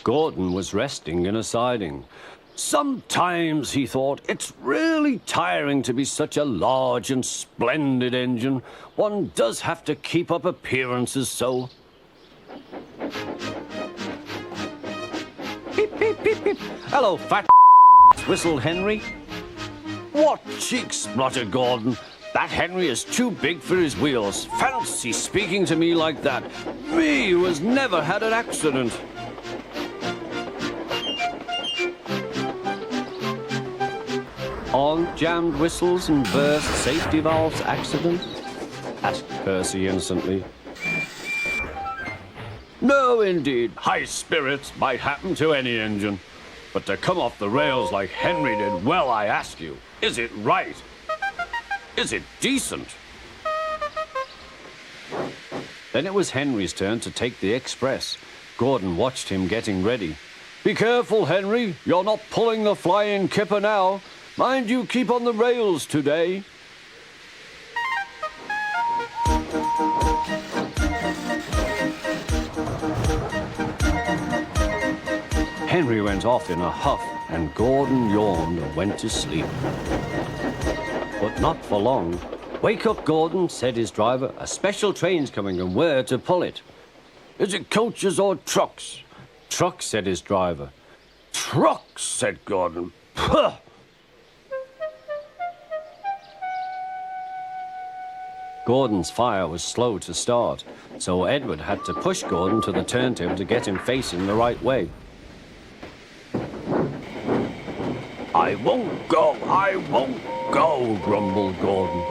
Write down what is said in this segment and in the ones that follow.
Gordon was resting in a siding. Sometimes, he thought, it's really tiring to be such a large and splendid engine. One does have to keep up appearances so. Beep, beep, beep, beep. Hello, fat whistled Henry. What cheek, spluttered Gordon. That Henry is too big for his wheels. Fancy speaking to me like that. Me, who has never had an accident. All jammed whistles and burst safety valves accident? Asked Percy innocently. No, indeed. High spirits might happen to any engine. But to come off the rails like Henry did, well, I ask you, is it right? Is it decent? Then it was Henry's turn to take the express. Gordon watched him getting ready. Be careful, Henry. You're not pulling the Flying Kipper now. Mind you keep on the rails today. Henry went off in a huff, and Gordon yawned and went to sleep. But not for long. Wake up, Gordon, said his driver. A special train's coming, and we're to pull it. Is it coaches or trucks? Trucks, said his driver. Trucks, said Gordon. Puh! Gordon's fire was slow to start, so Edward had to push Gordon to the turntable to get him facing the right way. I won't go, grumbled Gordon.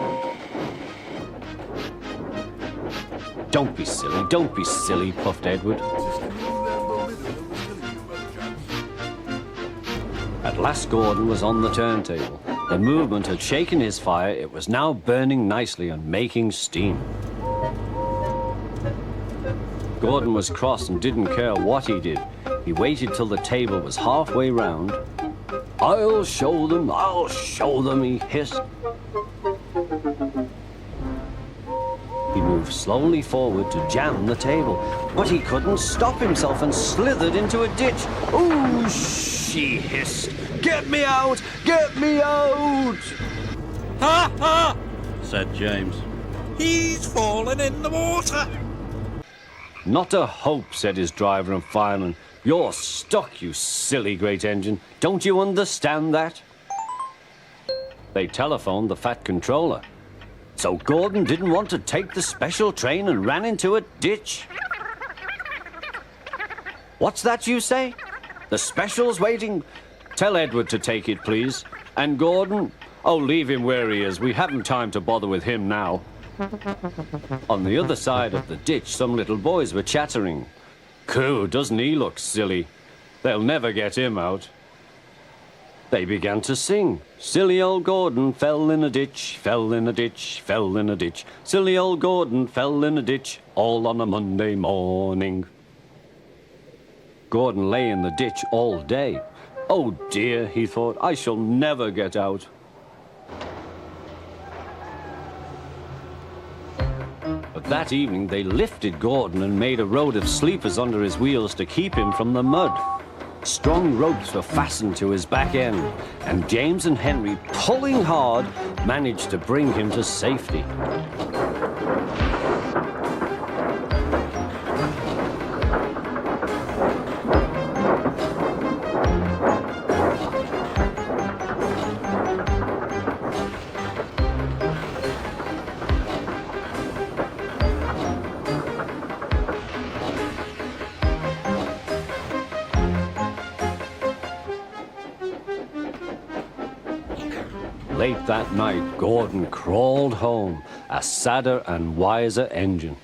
Don't be silly, puffed Edward. At last Gordon was on the turntable. The movement had shaken his fire. It was now burning nicely and making steam. Gordon was cross and didn't care what he did. He waited till the table was halfway round. I'll show them, he hissed. He moved slowly forward to jam the table, but he couldn't stop himself and slithered into a ditch. Ooh, she hissed. Get me out! Get me out! Ha ha! said James. He's fallen in the water! Not a hope, said his driver and fireman. You're stuck, you silly great engine. Don't you understand that? They telephoned the Fat Controller. So Gordon didn't want to take the special train and ran into a ditch. What's that you say? The special's waiting? Tell Edward to take it, please. And Gordon? Oh, leave him where he is. We haven't time to bother with him now. On the other side of the ditch, some little boys were chattering. Coo, doesn't he look silly? They'll never get him out. They began to sing. Silly old Gordon fell in a ditch, fell in a ditch, fell in a ditch. Silly old Gordon fell in a ditch, all on a Monday morning. Gordon lay in the ditch all day. Oh dear, he thought, I shall never get out. But that evening they lifted Gordon and made a road of sleepers under his wheels to keep him from the mud. Strong ropes were fastened to his back end, and James and Henry, pulling hard, managed to bring him to safety. Late that night, Gordon crawled home, a sadder and wiser engine.